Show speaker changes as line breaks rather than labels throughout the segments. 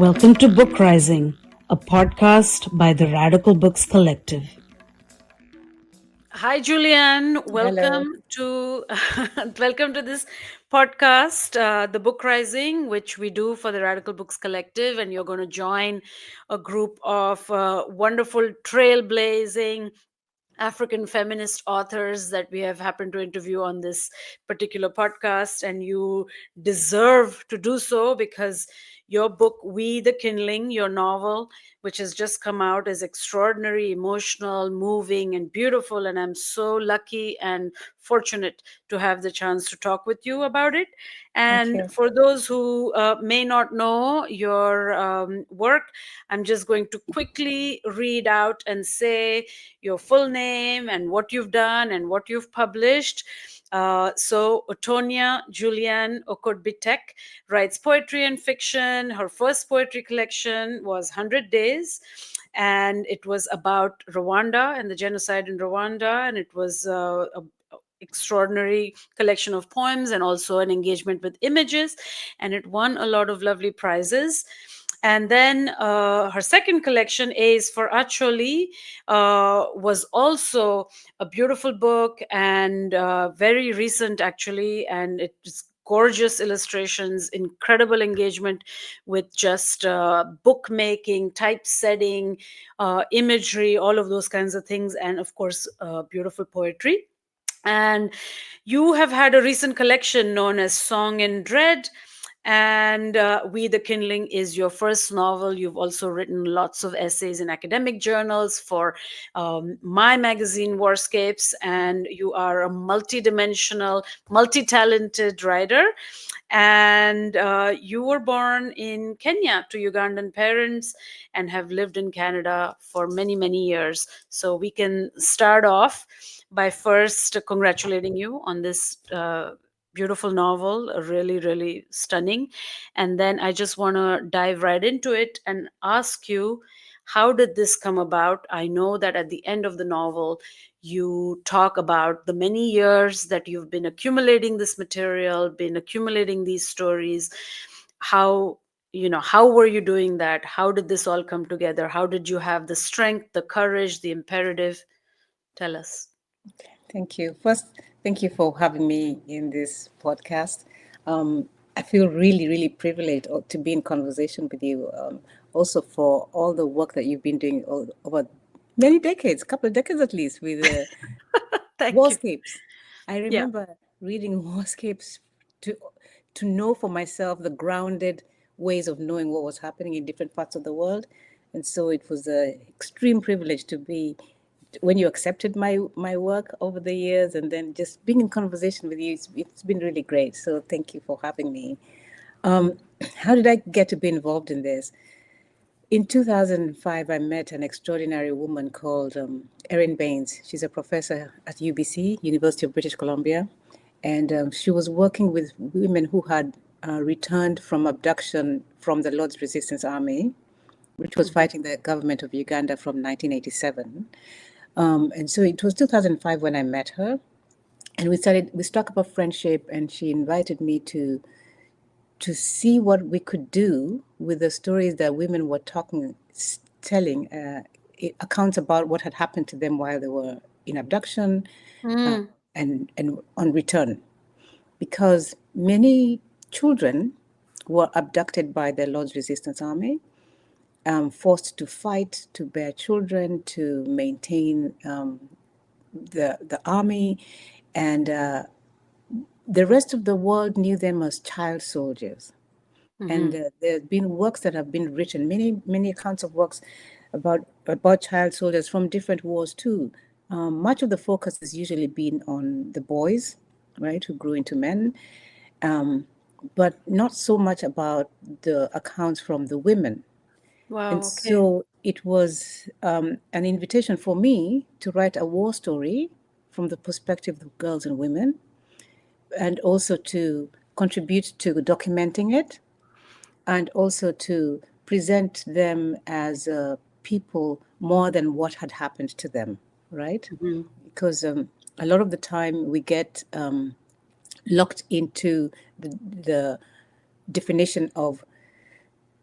Welcome to Book Rising, a podcast by the Radical Books Collective. Hi, Julianne.
Hello.
Welcome to welcome to this podcast, the Book Rising, which we do for the Radical Books Collective, and you're going to join a group of wonderful trailblazing African feminist authors that we have happened to interview on this particular podcast, and you deserve to do so because your book, We the Kindling, your novel, which has just come out, is extraordinary, emotional, moving, and beautiful. And I'm so lucky and fortunate to have the chance to talk with you about it.
Thank
And
you.
for those who may not know your work, I'm just going to quickly read out and say your full name and what you've done and what you've published. So Otoniya Julianne Okot Bitek writes poetry and fiction. Her first poetry collection was 100 Days, and it was about Rwanda and the genocide in Rwanda, and it was a extraordinary collection of poems and also an engagement with images, and it won a lot of lovely prizes. And then her second collection, A is for Acholi, was also a beautiful book and very recent, actually. And it's gorgeous illustrations, incredible engagement with just bookmaking, typesetting, imagery, all of those kinds of things. And of course, beautiful poetry. And you have had a recent collection known as Song in Dread, and We the Kindling is your first novel. You've also written lots of essays in academic journals for my magazine, Warscapes, and you are a multi-dimensional, multi-talented writer. And you were born in Kenya to Ugandan parents and have lived in Canada for many, many years. So we can start off by first congratulating you on this beautiful novel, really, really stunning. And then I just want to dive right into it and ask you, how did this come about? I know that at the end of the novel, you talk about the many years that you've been accumulating this material, been accumulating these stories. How, how were you doing that? How did this all come together? How did you have the strength, the courage, the imperative? Tell us.
Thank you. First, thank you for having me in this podcast. I feel really, really privileged to be in conversation with you. Also, for all the work that you've been doing over many decades, a couple of decades at least, with
Thank you.
Warscapes. I
Yeah.
remember reading Warscapes to to know for myself the grounded ways of knowing what was happening in different parts of the world, and so it was an extreme privilege to be when you accepted my work over the years, and then just being in conversation with you. It's been really great. So thank you for having me. Um, how did I get to be involved in this? In 2005, I met an extraordinary woman called Erin Baines. She's a professor at UBC, University of British Columbia, and she was working with women who had returned from abduction from the Lord's Resistance Army, which was fighting the government of Uganda from 1987. And so it was 2005 when I met her, and we struck up a friendship, and she invited me to see what we could do with the stories that women were telling, accounts about what had happened to them while they were in abduction and on return. Because many children were abducted by the Lord's Resistance Army, forced to fight, to bear children, to maintain the army, and the rest of the world knew them as child soldiers. And there have been works that have been written, many accounts of works about child soldiers from different wars too. Much of the focus has usually been on the boys, right, who grew into men, but not so much about the accounts from the women.
Wow.
And
Okay.
so it was an invitation for me to write a war story from the perspective of girls and women, and also to contribute to documenting it, and also to present them as people more than what had happened to them, right? Because a lot of the time we get locked into the definition of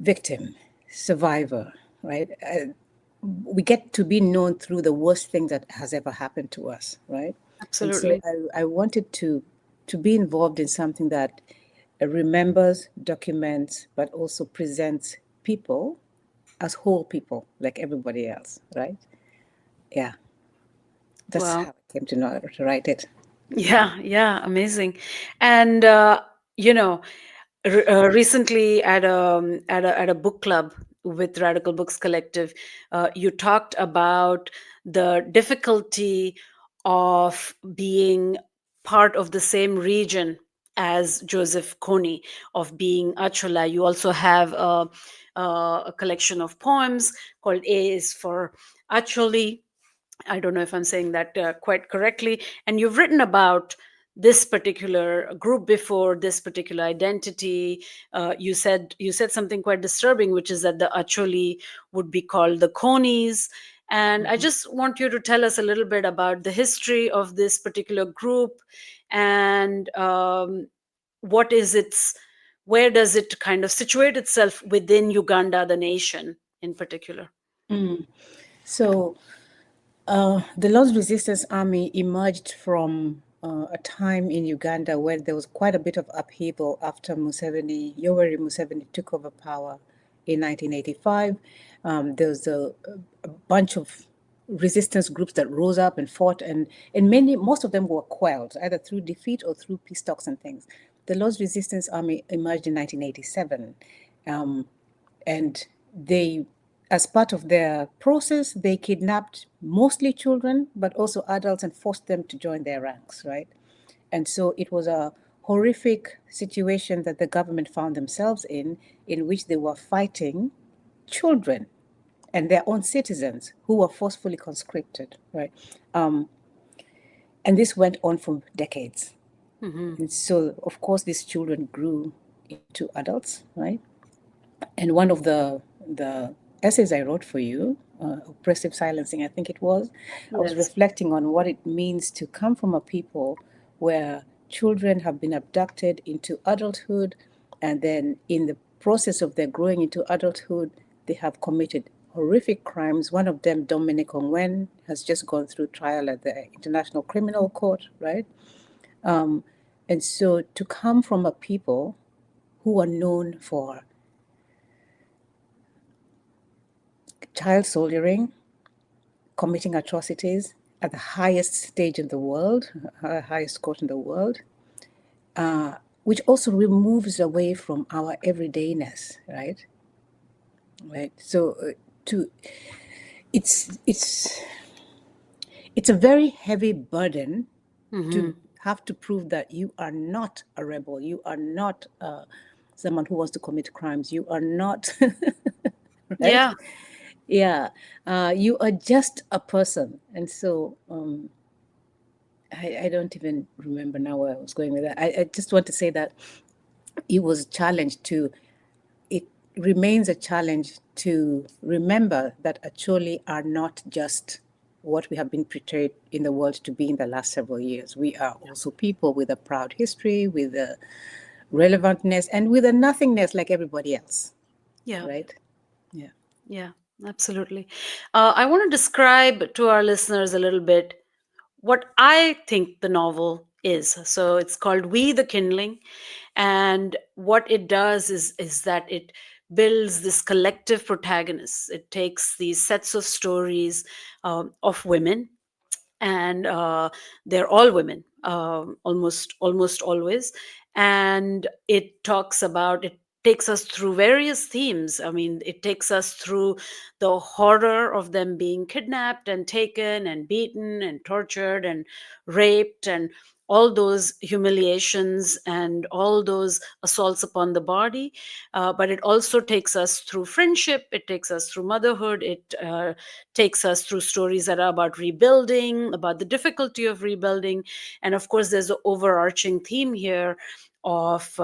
victim. survivor, right? We get to be known through the worst thing that has ever happened to us, right? And so
Absolutely.
I wanted to be involved in something that remembers, documents, but also presents people as whole people, like everybody else, right? Yeah, that's
Wow.
how I came to know to write it.
Yeah, yeah, amazing. And you know, recently at a book club with Radical Books Collective, you talked about the difficulty of being part of the same region as Joseph Kony, of being Achola. You also have a collection of poems called A is for Acholi. I don't know if I'm saying that quite correctly. And you've written about this particular group before, this particular identity. You said something quite disturbing, which is that the Acholi would be called the Konis. And I
Mhm.
just want you to tell us a little bit about the history of this particular group and what is its, where does it kind of situate itself within Uganda, the nation in particular.
Mm. So the Lord's Resistance Army emerged from a time in Uganda where there was quite a bit of upheaval after Yoweri Museveni took over power in 1985. There was a bunch of resistance groups that rose up and fought, and most of them were quelled either through defeat or through peace talks and things. The Lord's Resistance Army emerged in 1987. Um, and they, as part of their process, they kidnapped mostly children but also adults and forced them to join their ranks, right? And so it was a horrific situation that the government found themselves in which they were fighting children and their own citizens who were forcefully conscripted, right? And this went on for decades.
Hmm.
And so, of course, these children grew into adults, right? And one of the essays I wrote for you, oppressive silencing, I think it was, I was
Yes.
reflecting on what it means to come from a people where children have been abducted into adulthood, and then in the process of their growing into adulthood, they have committed horrific crimes. One of them, Dominic Ongwen, has just gone through trial at the International Criminal Court, right? Um, and so to come from a people who are known for child soldiering, committing atrocities at the highest stage in the world, highest court in the world, which also removes away from our everydayness, right? Right. So to it's it's a very heavy burden to
Hmm.
have to prove that you are not a rebel, you are not someone who wants to commit crimes, you are not, right?
Yeah.
Yeah, you are just a person, and so I don't even remember now where I was going with that. I just want to say that it was a challenge to, it remains a challenge to remember that Acholi are not just what we have been portrayed in the world to be in the last several years. We are also people with a proud history, with a relevantness, and with a nothingness like everybody else,
Yeah.
right? Yeah.
Yeah, absolutely. I want to describe to our listeners a little bit what I think the novel is. So it's called We the Kindling, and what it does is that it builds this collective protagonists. It takes these sets of stories of women, and they're all women, almost always. And it talks about, it takes us through various themes. I mean, it takes us through the horror of them being kidnapped and taken and beaten and tortured and raped, and all those humiliations and all those assaults upon the body. But it also takes us through friendship, it takes us through motherhood, it takes us through stories that are about rebuilding, about the difficulty of rebuilding. And of course, there's an overarching theme here of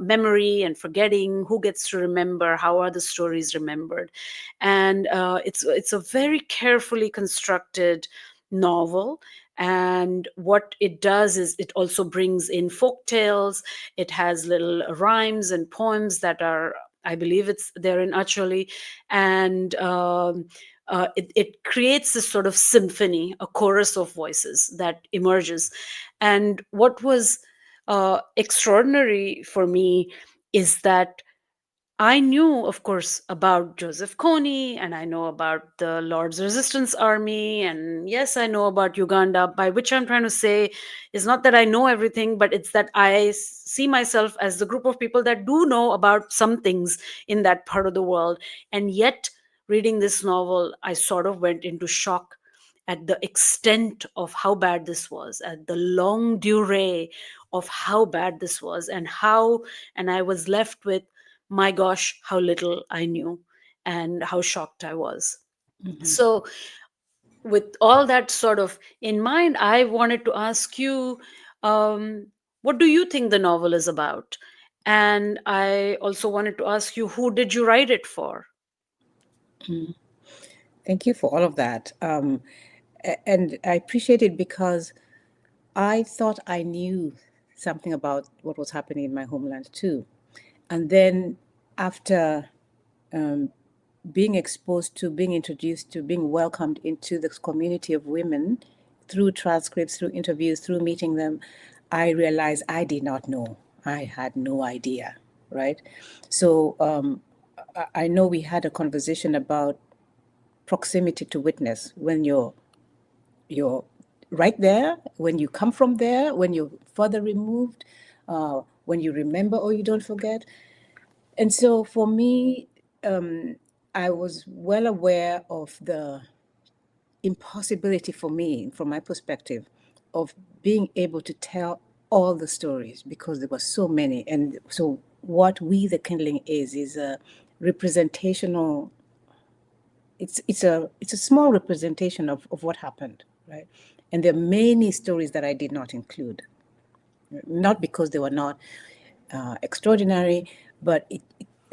memory and forgetting. Who gets to remember? How are the stories remembered? And it's a very carefully constructed novel. And what it does is it also brings in folk tales. It has little rhymes and poems that are I believe it's there in Acholi, and it creates this sort of symphony, a chorus of voices that emerges. And what was extraordinary for me is that I knew, of course, about Joseph Kony, and I know about the Lord's Resistance Army, and yes, I know about Uganda. By which I'm trying to say is not that I know everything, but it's that see myself as the group of people that do know about some things in that part of the world. And yet, reading this novel, I sort of went into shock at the extent of how bad this was, at the long durée of how bad this was, and I was left with, my gosh, how little I knew and how shocked I was.
Mhm.
So, with all that sort of in mind, I wanted to ask you, what do you think the novel is about? And I also wanted to ask you, who did you write it for?
Mm. Thank you for all of that. And I appreciate it because I thought I knew something about what was happening in my homeland too. And then after um, being exposed to, being introduced to, being welcomed into this community of women through transcripts, through interviews, through meeting them, I realized I did not know. I had no idea, right? So I know we had a conversation about proximity to witness when you're right there, when you come from there, when you're further removed, when you remember or you don't forget. And so for me, I was well aware of the impossibility for me, from my perspective, of being able to tell all the stories because there were so many. And so what we, the Kindling, is a representational, it's a small representation of what happened, right? And there are many stories that I did not include, not because they were not extraordinary, but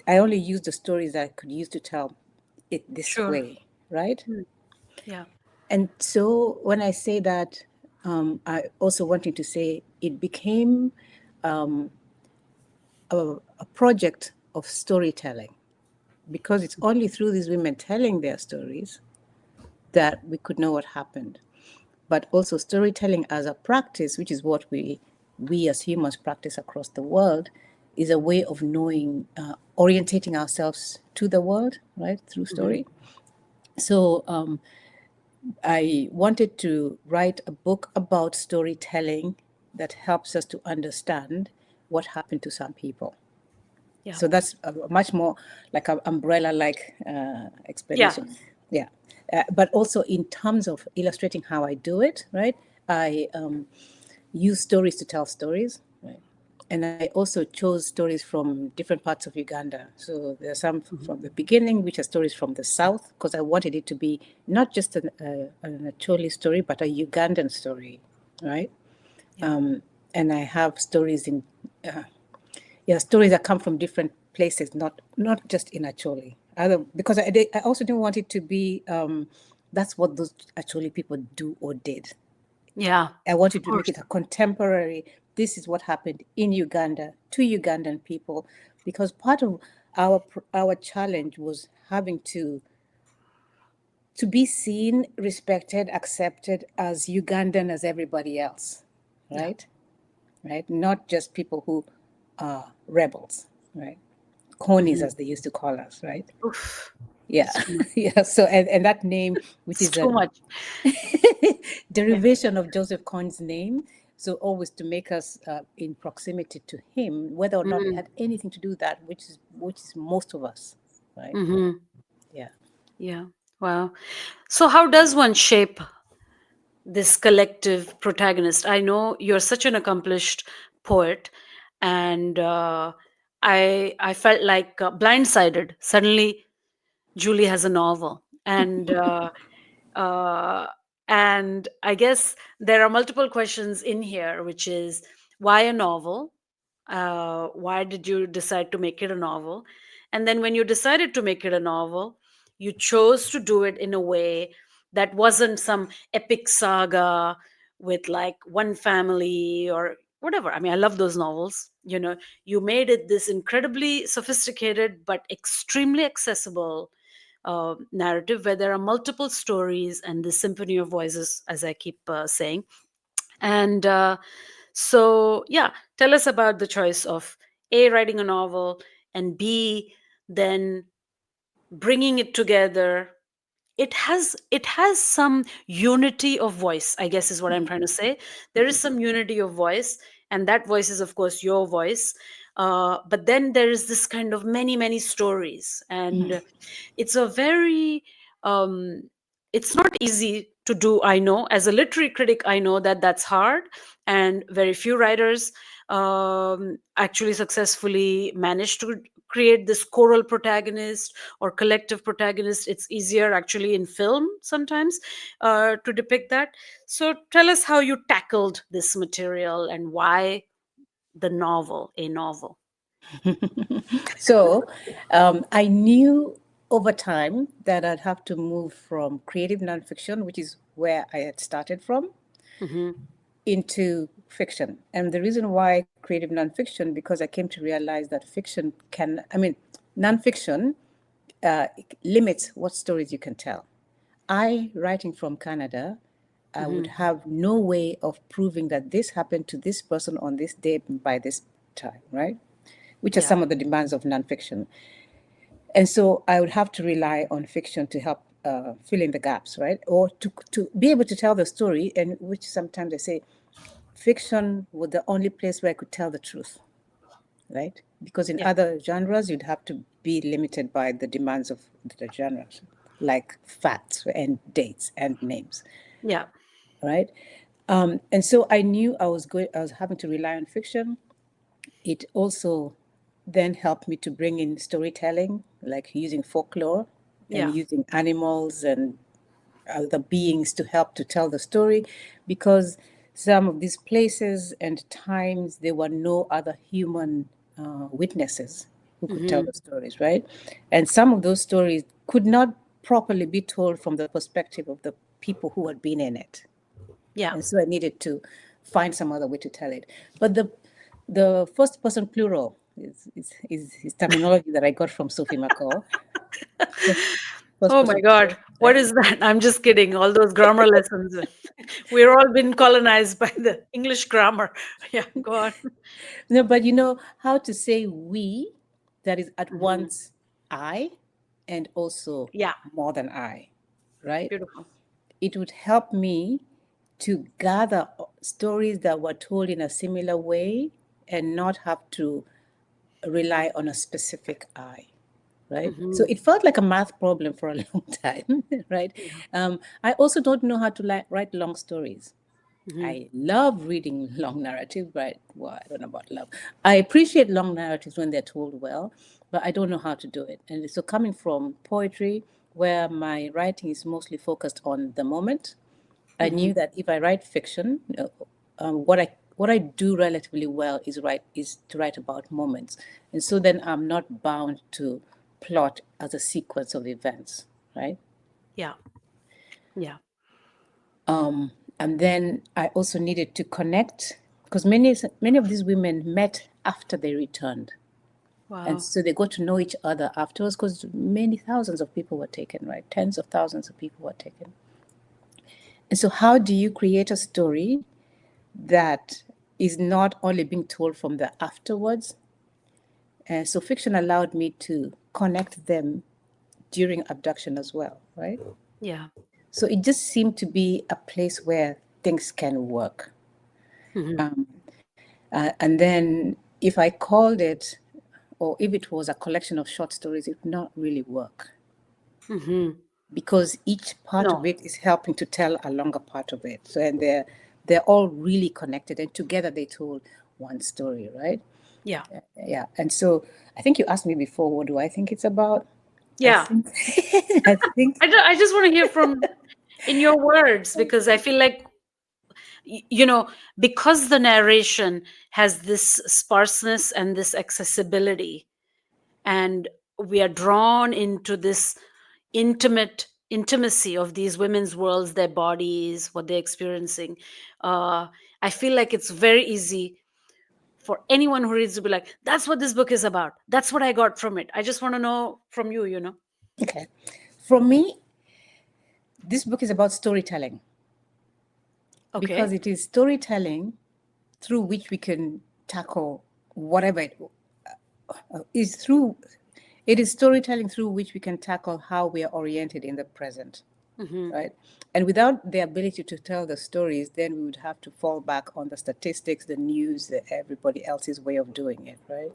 I only used the stories that I could use to tell it this
Sure.
way, right?
Hmm. Yeah.
And so when I say that, I also wanted to say it became a project of storytelling because it's only through these women telling their stories that we could know what happened. But also storytelling as a practice, which is what we as humans practice across the world, is a way of knowing, orientating ourselves to the world, right, through
Hmm.
story. So I wanted to write a book about storytelling that helps us to understand what happened to some people.
Yeah.
So that's a much more like an umbrella-like
Yeah.
explanation. Yeah. But also in terms of illustrating how I do it, right? I use stories to tell stories, right? And I also chose stories from different parts of Uganda. So there are some
Hmm.
from the beginning, which are stories from the south, because I wanted it to be not just an Acholi story, but a Ugandan story, right?
Yeah.
And I have stories in yeah, stories that come from different places, not just in Acholi. Other because I also didn't want it to be that's what those Acholi people do or did.
Yeah.
I
Of
wanted to make
course.
it a contemporary. This is what happened in Uganda to Ugandan people, because part of our challenge was having to be seen, respected, accepted as Ugandan as everybody else,
Yeah.
right? Right? Not just people who are rebels, right? Conies,
Hmm.
as they used to call us, right?
Oof.
Yeah,
It's too much.
yeah. So and that name, which
It's
is
too
a
much. Yeah.
derivation of Joseph Cohn's name, so always to make us in proximity to him, whether or not we
Mm.
had anything to do with that, which is most of us, right?
Hmm.
Yeah.
Yeah. Wow. So, how does one shape this collective protagonist? I know you're such an accomplished poet, and I felt like blindsided. Suddenly, Julie has a novel, uh, and I guess there are multiple questions in here, which is, why a novel? Why did you decide to make it a novel? And then when you decided to make it a novel, you chose to do it in a way that wasn't some epic saga with like one family or whatever. I mean, I love those novels. You made it this incredibly sophisticated but extremely accessible narrative where there are multiple stories and this symphony of voices, as I keep saying. And so, yeah, tell us about the choice of A, writing a novel, and B, then bringing it together. It has some unity of voice, I guess, is what I'm trying to say. There is some unity of voice, and that voice is, of course, your voice. But then there is this kind of many, many stories, and it's a very um, it's not easy to do. I know, as a literary critic, I know that that's hard, and very few writers actually successfully manage to create this choral protagonist or collective protagonist. It's easier actually in film sometimes to depict that. So tell us how you tackled this material and why the novel, a novel.
So I knew over time that I'd have to move from creative nonfiction, which is where I had started from,
Hmm.
into fiction. And the reason why creative nonfiction, because I came to realize that fiction can, I mean, nonfiction uh, limits what stories you can tell. I, writing from Canada, I would
Hmm.
have no way of proving that this happened to this person on this day by this time, right? Which are
Yeah.
some of the demands of nonfiction. And so I would have to rely on fiction to help fill in the gaps, right? Or to be able to tell the story, and which sometimes I say fiction was the only place where I could tell the truth, right? Because in
Yeah.
other genres, you'd have to be limited by the demands of the genres, like facts and dates and names,
Yeah.
right? And so I knew I was having to rely on fiction. It also then helped me to bring in storytelling, like using folklore and
Yeah.
using animals and other beings to help to tell the story, because some of these places and times there were no other human witnesses who could tell
Hmm.
the stories, right? And some of those stories could not properly be told from the perspective of the people who had been in it,
Yeah.
and so I needed to find some other way to tell it. But the first person plural is terminology that I got from Sophie McCall. First
Oh my
person
God.
plural,
What
right?
is that? I'm just kidding. All those grammar lessons. We're all been colonized by the English grammar. Yeah, go on.
No, but you know how to say we, that is at
Hmm.
once I and also
Yeah,
more than I, right?
beautiful.
It would help me to gather stories that were told in a similar way and not have to rely on a specific I, right? So
Hmm.
it felt like a math problem for a long time, right?
Yeah.
I also don't know how to write long stories.
Hmm.
I love reading long narratives, but well, I don't know about love. I appreciate long narratives when they're told well, but I don't know how to do it. And so, coming from poetry, where my writing is mostly focused on the moment, I
Hmm.
knew that if I write fiction, what I do relatively well is to write about moments, and so then I'm not bound to plot as a sequence of events, right?
Yeah. Yeah.
And then I also needed to connect because many of these women met after they returned, and
Wow.
so they got to know each other afterwards because many thousands of people were taken, right? Tens of thousands of people were taken. And so, how do you create a story that is not only being told from the afterwards? So, fiction allowed me to connect them during abduction as well, right?
Yeah.
So, it just seemed to be a place where things can work.
Hmm.
And then if I called it, or if it was a collection of short stories, it would not really work
Hmm.
because each part of
No.
it is helping to tell a longer part of it. So, and they're all really connected, and together they told one story, right?
Yeah.
Yeah. And so I think you asked me before, what do I think it's about? I
Yeah.
think I think
I just want to hear from in your words, because I feel like because the narration has this sparseness and this accessibility, and we are drawn into this intimacy of these women's worlds, their bodies, what they're experiencing. uh, I feel like it's very easy for anyone who reads to be like, that's what this book is about. That's what I got from it. I just want to know from you,
Okay. For me, this book is about storytelling because
Okay.
it is storytelling through which we can tackle whatever is through. It is storytelling through which we can tackle how we are oriented in the present,
Mm-hmm.
right? And without the ability to tell the stories, then we would have to fall back on the statistics, the news, everybody else's way of doing it, right?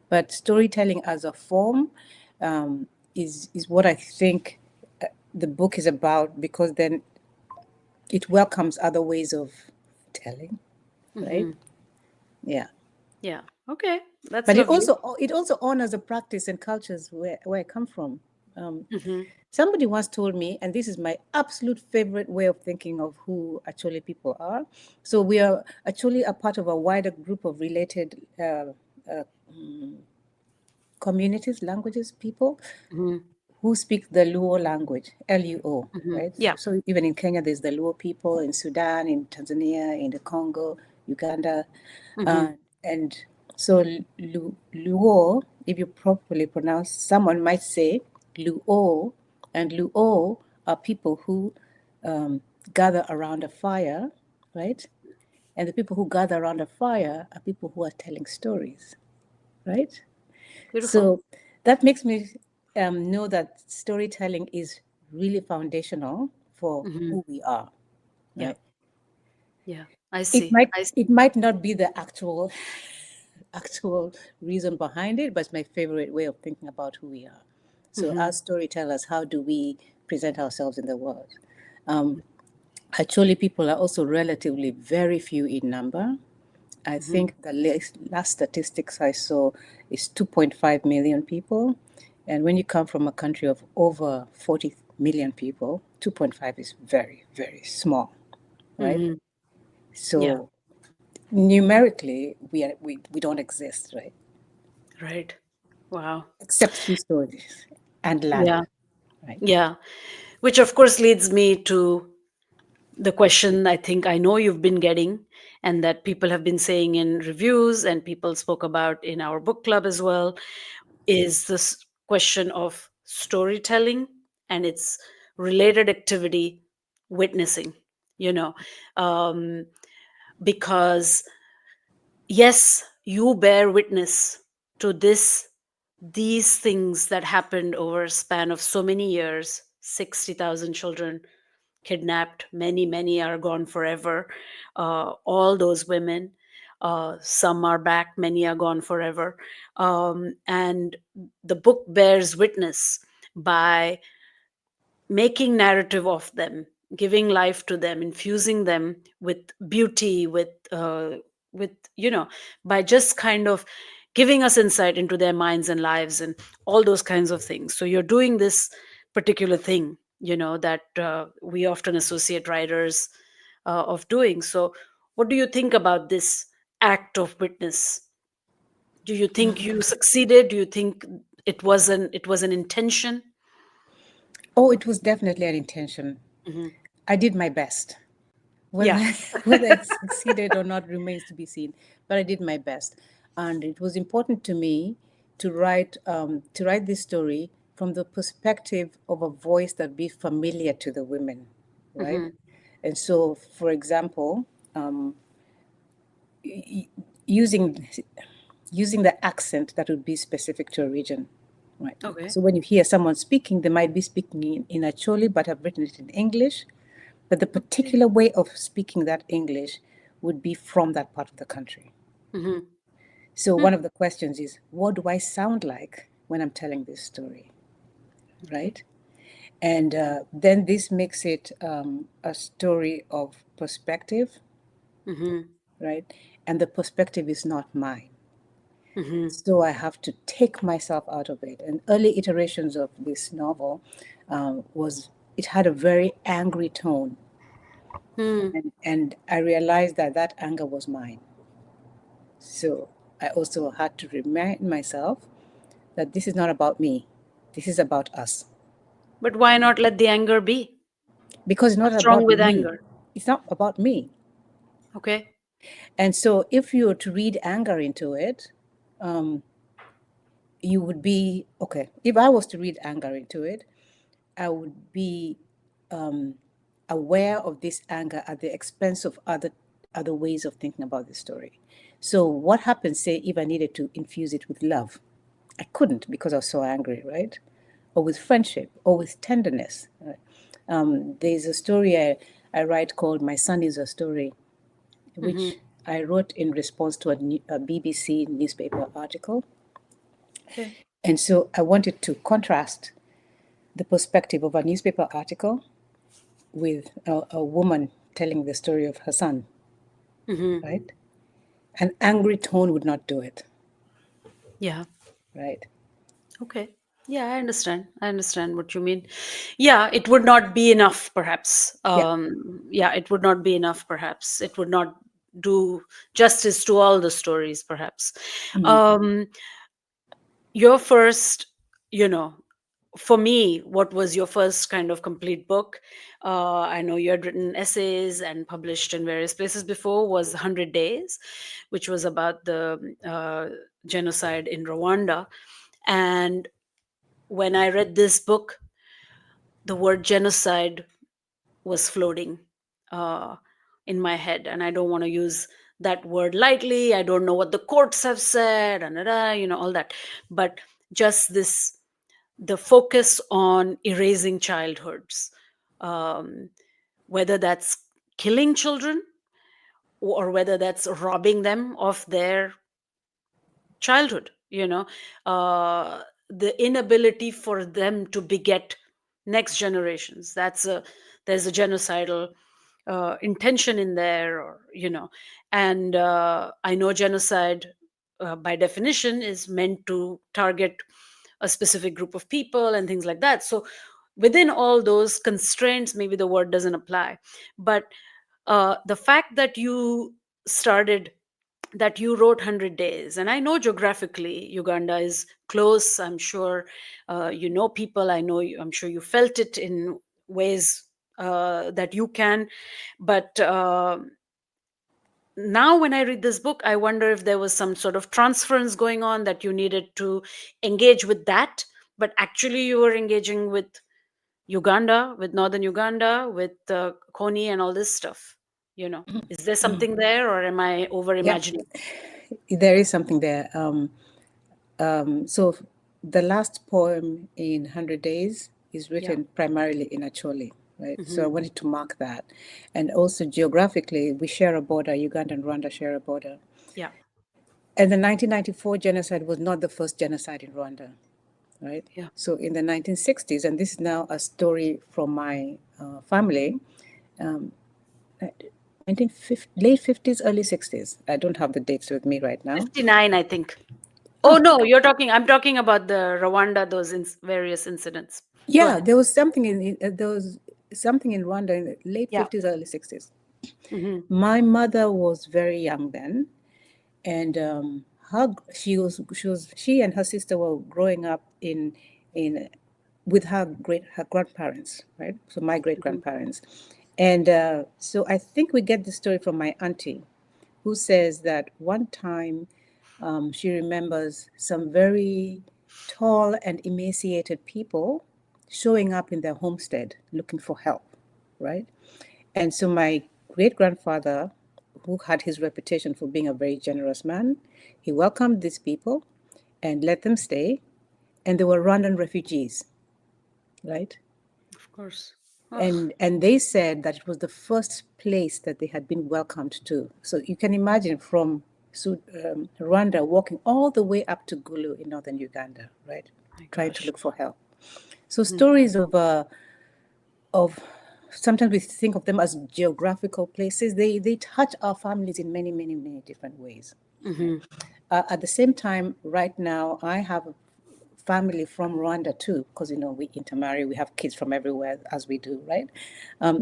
But storytelling as a form is what I think the book is about, because then it welcomes other ways of telling, right?
Mm-hmm.
Yeah.
Yeah. Okay. That's
But
lovely.
it also honors the practice and cultures where I come from. Um,
Mm-hmm.
Somebody once told me, and this is my absolute favorite way of thinking of who actually people are. So we are actually a part of a wider group of related uh, communities, languages, people
Mm-hmm.
who speak the Luo language, Luo,
Mm-hmm.
right?
Yeah.
So even in Kenya, there's the Luo people, in Sudan, in Tanzania, in the Congo, Uganda.
Mm-hmm.
Uh, and so Luo, if you properly pronounce, someone might say Luo, and Luo are people who gather around a fire, right? And the people who gather around a fire are people who are telling stories, right?
Beautiful.
So that makes me know that storytelling is really foundational for
Mm-hmm.
who we are,
Yeah.
right?
Yeah. I
It
see.
might
I see.
it might not be the actual reason behind it, but it's my favorite way of thinking about who we are. So
Mm-hmm.
as storytellers, how do we present ourselves in the world? Um, Actually, people are also relatively very few in number. I
Mm-hmm.
think the last statistics I saw is 2.5 million people. And when you come from a country of over 40 million people, 2.5 is very, very small, right?
Mm-hmm. Yeah.
So numerically, we don't exist, right?
Right. Wow.
Except through stories and
Yeah.
land, right?
Yeah. Which of course leads me to the question I think I know you've been getting, and that people have been saying in reviews and people spoke about in our book club as well, is this question of storytelling and its related activity, witnessing, you know, um, because yes, you bear witness to these things that happened over a span of so many years. 60,000 children kidnapped, many are gone forever. All those women, some are back, many are gone forever. And the book bears witness by making narrative of them, giving life to them, infusing them with beauty, with by just kind of giving us insight into their minds and lives and all those kinds of things. So you're doing this particular thing, that we often associate writers of doing. So what do you think about this act of witness? Do you think you succeeded? Do you think it was an intention?
Oh, it was definitely an intention.
Hmm.
I did my best.
Yeah.
Whether whether it succeeded or not remains to be seen, but I did my best, and it was important to me to write this story from the perspective of a voice that be familiar to the women, right?
Hmm.
And so, for example, um, y- using using the accent that would be specific to a region, right?
Okay.
So when you hear someone speaking, they might be speaking in Acholi but have written it in English, but the
Okay.
particular way of speaking that English would be from that part of the country.
Hmm.
So one of the questions is, what do I sound like when I'm telling this story,
Okay.
right? And then this makes it a story of perspective,
Hmm.
right? And the perspective is not mine.
Hmm.
So I have to take myself out of it. And early iterations of this novel was it had a very angry tone,
Hmm.
and I realized that that anger was mine. So I also had to remind myself that this is not about me. This is about us.
But why not let the anger be?
Because it's not
What's wrong
about
with
me.
anger?
It's not about me.
Okay.
And so if you were to read anger into it, you would be, okay, if I was to read anger into it, I would be aware of this anger at the expense of other ways of thinking about the story. So what happens, say, if I needed to infuse it with love? I couldn't because I was so angry, right? Or with friendship, or with tenderness. Right? There's a story I write called My Son is a Story,
Mm-hmm.
which I wrote in response to a BBC newspaper article.
Okay.
And so I wanted to contrast the perspective of a newspaper article with a woman telling the story of her son,
Mm-hmm.
right? An angry tone would not do it,
Yeah.
right?
Okay. Yeah, I understand. I understand what you mean. Yeah, it would not be enough, perhaps.
Yeah.
Yeah, it would not be enough, perhaps. It would not do justice to all the stories, perhaps.
Mm.
Um, your first, you know, for me, what was your first kind of complete book? I know you had written essays and published in various places before, was 100 Days, which was about the genocide in Rwanda. And when I read this book, the word genocide was floating uh, in my head. And I don't want to use that word lightly. I don't know what the courts have said, and all that. But just this, the focus on erasing childhoods, um, whether that's killing children or whether that's robbing them of their childhood, the inability for them to beget next generations. There's a genocidal intention in there, or and I know genocide by definition is meant to target a specific group of people and things like that. So within all those constraints, maybe the word doesn't apply. But the fact that you wrote 100 days, and I know geographically Uganda is close. I'm sure people. I'm sure you felt it in ways that you can. But now when I read this book, I wonder if there was some sort of transference going on, that you needed to engage with that, but actually you were engaging with Uganda, with northern Uganda, with Kony and all this stuff. Is there something there, or am I over
Yeah,
imagining?
there is something there. So the last poem in 100 Days is
Yeah.
written primarily in Acholi, right? So I
Hmm.
wanted to mark that. And also geographically, we share a border, Uganda and Rwanda share a border.
Yeah.
And the 1994 genocide was not the first genocide in Rwanda, right?
Yeah.
So in the 1960s, and this is now a story from my family, 1950, late 50s, early 60s. I don't have the dates with me right now.
59, I think. Oh
Oh,
no, I'm talking about the Rwanda, those various incidents. Go
yeah,
ahead.
there was something in Rwanda in the late
Yeah.
50s, early 60s.
Hmm.
My mother was very young then, and she and her sister were growing up in with her grandparents, right? So my great
Hmm.
grandparents, and so I think we get the story from my auntie, who says that one time she remembers some very tall and emaciated people showing up in their homestead looking for help, right? And so my great grandfather, who had his reputation for being a very generous man, he welcomed these people and let them stay. And they were Rwandan refugees, right?
Of course. Ugh.
And they said that it was the first place that they had been welcomed to. So you can imagine from Rwanda walking all the way up to Gulu in northern Uganda, right?
My
Trying to
gosh.
look for help. So
Mhm.
stories of sometimes we think of them as geographical places. They touch our families in many, many, many different ways. Right?
Mhm.
At the same time, right now, I have a family from Rwanda too, because we intermarry, we have kids from everywhere as we do, right?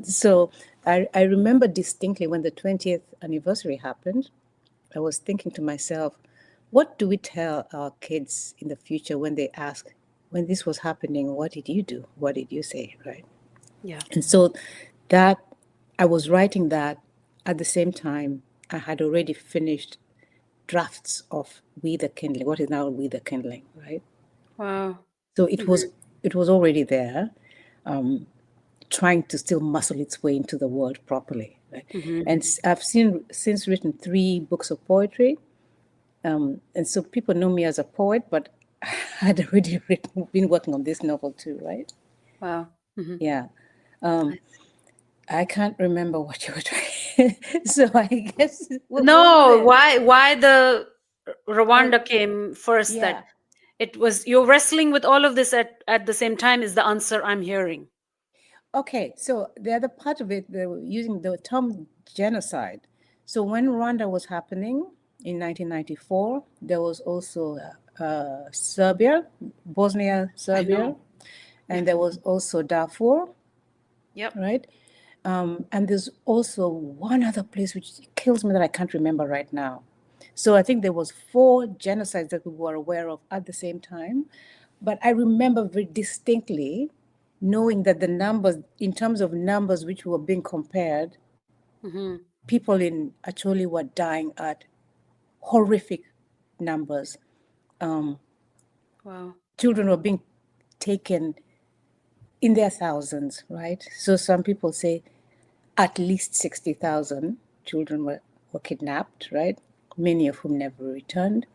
So I remember distinctly when the 20th anniversary happened, I was thinking to myself, what do we tell our kids in the future when they ask, when this was happening, what did you do? What did you say, right?
Yeah.
And so that I was writing that at the same time. I had already finished drafts of We the Kindling, what is now We the Kindling, right?
Wow.
So
Hmm.
it was already there, trying to still muscle its way into the world properly. Right?
Hmm.
And I've since written 3 books of poetry, and so people know me as a poet, but I had already been working on this novel too, right?
Wow. Hmm.
Yeah. I can't remember what you were trying. So I guess what was
No,
it?
why the
Oh,
Rwanda came first? That
yeah.
it was you're wrestling with all of this at the same time is the answer I'm hearing.
Okay, so the other part of it, they were using the term genocide. So when Rwanda was happening in 1994, there was also Serbia, Bosnia,
I
Serbia,
know. Yeah.
and there was also Darfur,
Yep.
right? And there's also one other place which kills me that I can't remember right now. So I think there was 4 genocides that we were aware of at the same time. But I remember very distinctly knowing that the numbers, in terms of numbers which were being compared,
Hmm.
people in Acholi were dying at horrific numbers. Um,
Wow.
Children were being taken in their thousands, right? So some people say at least 60,000 children were kidnapped, right? Many of whom never returned.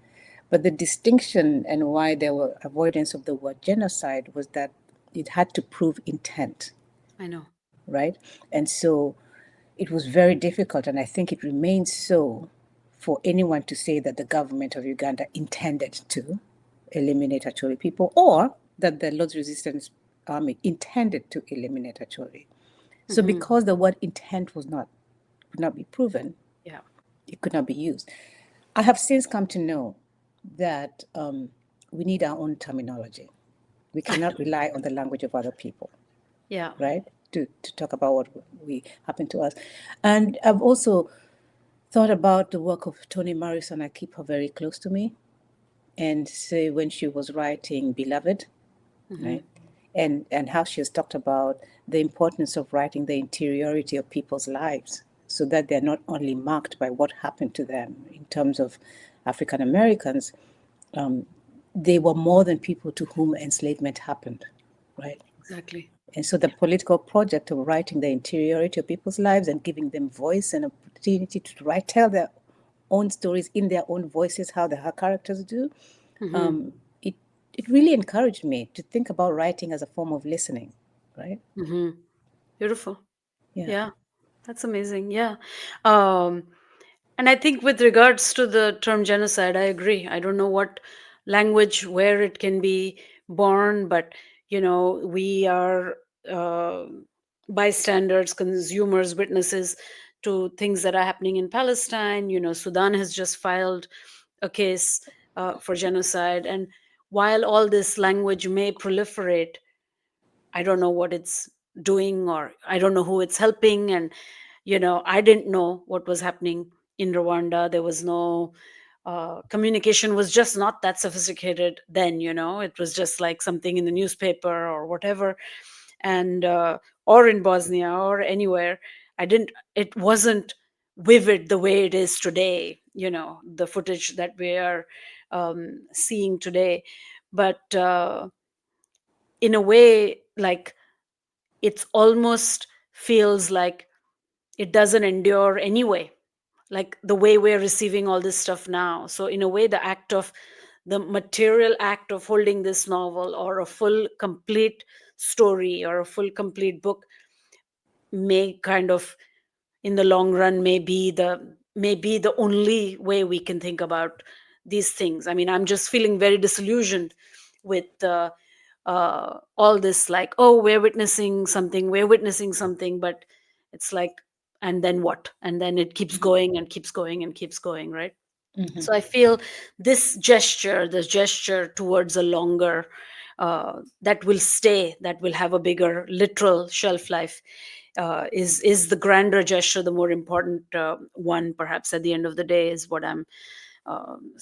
But the distinction and why there were avoidance of the word genocide was that it had to prove intent,
I know.
right? And so it was very difficult, and I think it remains so, for anyone to say that the government of Uganda intended to eliminate Acholi people or that the Lord's Resistance Army intended to eliminate Acholi. So
Hmm.
because the word intent could not be proven,
Yeah.
it could not be used. I have since come to know that we need our own terminology. We
I
cannot
know.
rely on the language of other people,
Yeah.
right? To talk about what we happen to us. And I've also thought about the work of Toni Morrison. I keep her very close to me. And say when she was writing Beloved,
Hmm.
right? And how she has talked about the importance of writing the interiority of people's lives so that they're not only marked by what happened to them in terms of African Americans, they were more than people to whom enslavement happened, right?
Exactly.
And so the political project of writing the interiority of people's lives and giving them voice and opportunity to write, tell their own stories in their own voices, how their characters do,
Hmm.
it it really encouraged me to think about writing as a form of listening, right?
Hmm. Beautiful.
Yeah.
Yeah. That's amazing. Yeah. Um, and I think with regards to the term genocide, I agree. I don't know what language where it can be born, but we are uh, bystanders, consumers, witnesses to things that are happening in Palestine. Sudan has just filed a case for genocide, and while all this language may proliferate, I don't know what it's doing, or I don't know who it's helping. And I didn't know what was happening in Rwanda. There was no communication, was just not that sophisticated then. It was just like something in the newspaper or whatever. And or in Bosnia or anywhere. I didn't It wasn't vivid the way it is today, the footage that we are seeing today. But in a way, like, it's almost feels like it doesn't endure anyway, like the way we're receiving all this stuff now. So in a way, the material act of holding this novel, or a full complete story, or a full complete book, may kind of, in the long run, may be the only way we can think about these things. I mean, I'm just feeling very disillusioned with all this, like, oh, we're witnessing something, but it's like, and then what? And then it keeps going and keeps going and keeps going, right?
Mm-hmm.
So I feel this gesture towards a longer, that will stay, that will have a bigger literal shelf life, is the grander gesture, the more important one, perhaps, at the end of the day, is what I'm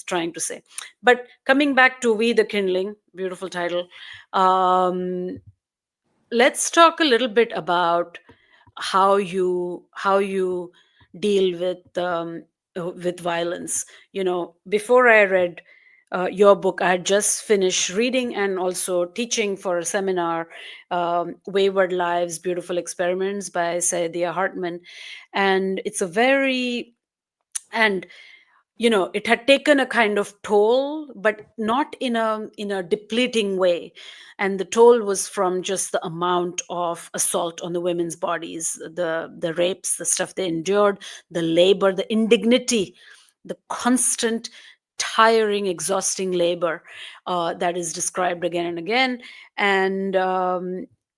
trying to say. But coming back to We the Kindling, beautiful title. Let's talk a little bit about how you deal with with violence. Before I read your book, I had just finished reading and also teaching for a seminar, Wayward Lives, Beautiful Experiments by Saidiya Hartman. And it's a very, and it had taken a kind of toll, but not in a depleting way. And the toll was from just the amount of assault on the women's bodies, the rapes, the stuff they endured, the labor, the indignity, the constant tiring, exhausting labor that is described again and again. And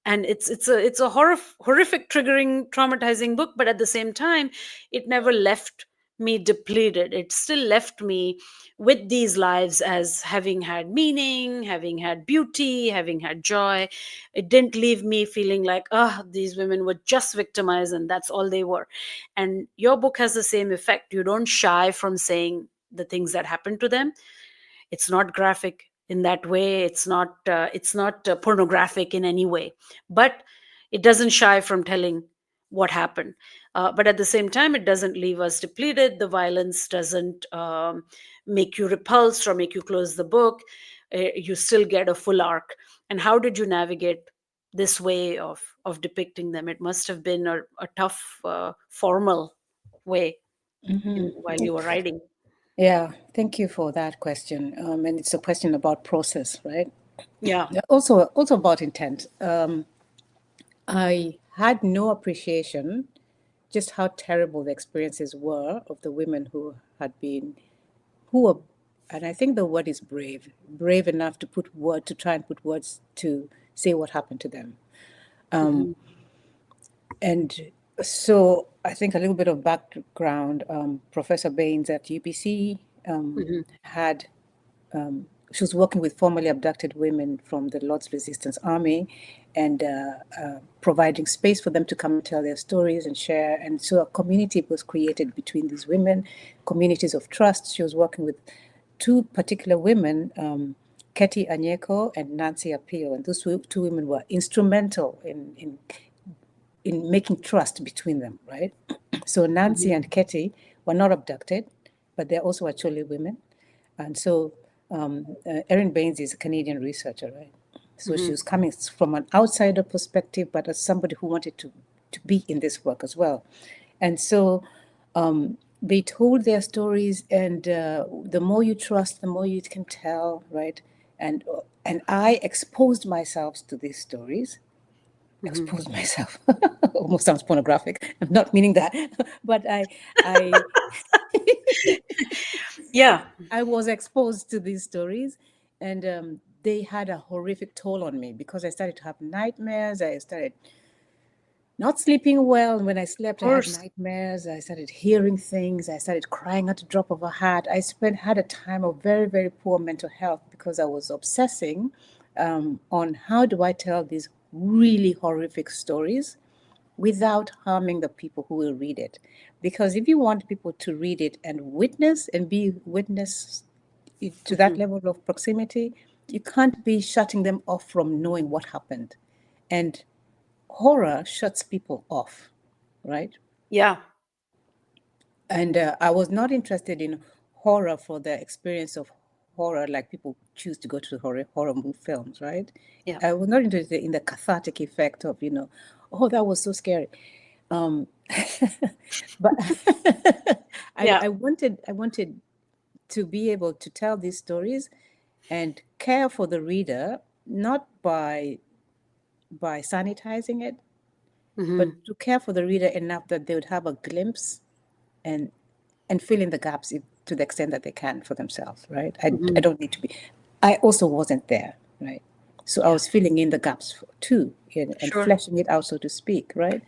it's a horrific, triggering, traumatizing book, but at the same time, it never left me depleted. It still left me with these lives as having had meaning, having had beauty, having had joy. It didn't leave me feeling like, these women were just victimized and that's all they were. And your book has the same effect. You don't shy from saying the things that happened to them. It's not graphic in that way. It's not pornographic in any way, but it doesn't shy from telling what happened. But at the same time, it doesn't leave us depleted. The violence doesn't make you repulsed or make you close the book. You still get a full arc. And how did you navigate this way of depicting them? It must have been a tough, formal way while you were writing.
Yeah, thank you for that question. And it's a question about process, right?
Yeah.
Also about intent. I had no appreciation just how terrible the experiences were of the women who were, and I think the word is brave enough to try and put words to say what happened to them.
Hmm.
And so I think a little bit of background. Professor Baines at UBC
Hmm.
had she was working with formerly abducted women from the Lord's Resistance Army, and providing space for them to come and tell their stories and share. And so a community was created between these women, communities of trust. She was working with two particular women, Ketty Anyeko and Nancy Apio, and those two women were instrumental in making trust between them, right? So Nancy
Hmm.
and Ketty were not abducted, but they're also actually women. And so Erin Baines is a Canadian researcher, right? So she
Hmm.
was coming from an outsider perspective, but as somebody who wanted to be in this work as well. And so they told their stories, and the more you trust, the more you can tell, right? And I exposed myself to these stories,
Hmm.
expose myself. Almost sounds pornographic. I'm not meaning that, but I,
Yeah.
I was exposed to these stories, and they had a horrific toll on me because I started to have nightmares. I started not sleeping well. And when I
Of
slept, I had
course.
nightmares. I started hearing things. I started crying at the drop of a hat. Had a time of very, very poor mental health because I was obsessing on how do I tell these really horrific stories without harming the people who will read it. Because if you want people to read it and witness and be witness to that
Hmm.
level of proximity, you can't be shutting them off from knowing what happened. And horror shuts people off, right?
Yeah.
And I was not interested in horror for the experience of horror, like people choose to go to horror films, right?
Yeah.
I was not interested in the cathartic effect of, oh, that was so scary. Um, but
Yeah.
I wanted to be able to tell these stories and care for the reader, not by sanitizing it, but
Hmm.
to care for the reader enough that they would have a glimpse and fill in the gaps to the extent that they can for themselves, right? I
Hmm.
don't need to be. I also wasn't there, right? So I
Yeah.
was filling in the gaps too, and
Sure.
fleshing it out, so to speak, right?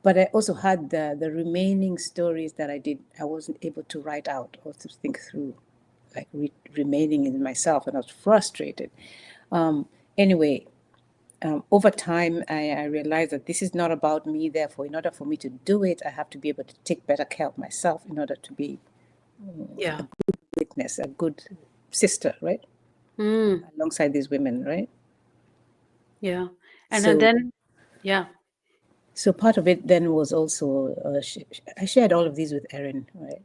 But I also had the remaining stories that I wasn't able to write out or to think through, like remaining in myself, and I was frustrated. Um, anyway, over time, I realized that this is not about me. Therefore, in order for me to do it, I have to be able to take better care of myself in order to be
Yeah.
witness, a good sister, right?
Mm.
Alongside these women, right?
Yeah. And
So,
then, yeah.
so part of it then was also I shared all of these with Erin, right?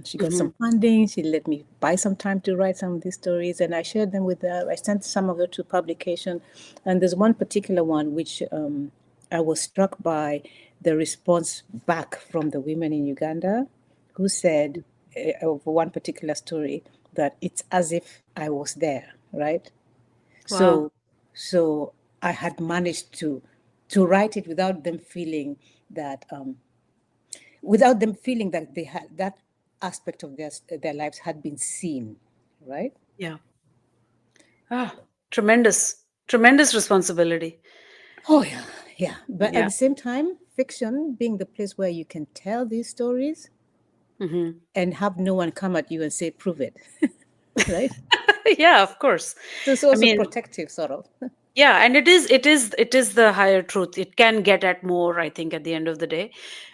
She got
Hmm.
some funding. She let me buy some time to write some of these stories, and I shared them with her. I sent some of it to publication, and there's one particular one which I was struck by the response back from the women in Uganda, who said of one particular story that it's as if I was there, right?
Wow.
So, so I had managed to write it without them feeling that they had that aspect of their lives had been seen, right?
Yeah. Ah, tremendous, tremendous responsibility.
Oh yeah, yeah. But at
Yeah.
the same time, fiction being the place where you can tell these stories
Hmm.
and have no one come at you and say prove it, right?
Yeah, of course.
So it's
I
also
mean,
protective, sort of.
yeah, and it is the higher truth. It can get at more, I think, at the end of the day.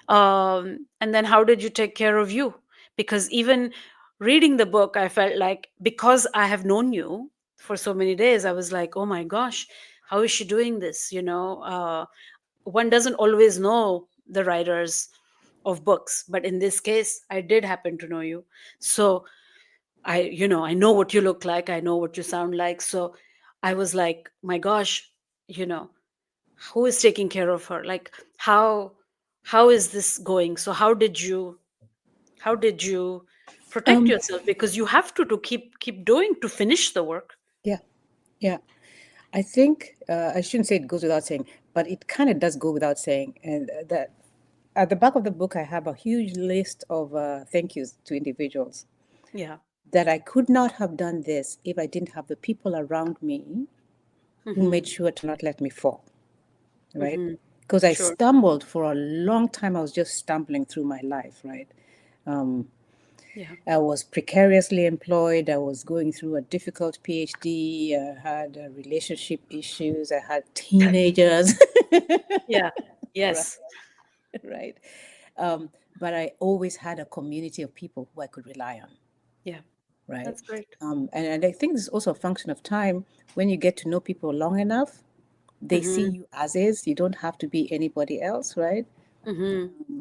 And then how did you take care of you? Because even reading the book, I felt like, because I have known you for so many days, I was like, oh my gosh, how is she doing this? One doesn't always know the writers of books, but in this case, I did happen to know you. So I know what you look like, I know what you sound like. So I was like, my gosh, you know who is taking care of her? Like, how is this going? So how did you protect
Um,
yourself? Because you have to keep doing, to finish the work.
yeah, yeah. I think I shouldn't say it goes without saying, but it kind of does go without saying, and that at the back of the book I have a huge list of thank yous to individuals
Yeah.
that I could not have done this if I didn't have the people around me who
Mm-hmm.
made sure to not let me fall, right?
Mm-hmm.
Because I
Sure.
stumbled for a long time. I was just stumbling through my life, right? Um,
Yeah.
I was precariously employed. I was going through a difficult PhD. I had relationship issues. I had teenagers,
Yeah.
right?
Yes.
Right. Um, but I always had a community of people who I could rely on,
Yeah.
right?
That's great.
And I think this is also a function of time. When you get to know people long enough, they see
Mm-hmm.
you as is. You don't have to be anybody else, right?
Mm-hmm.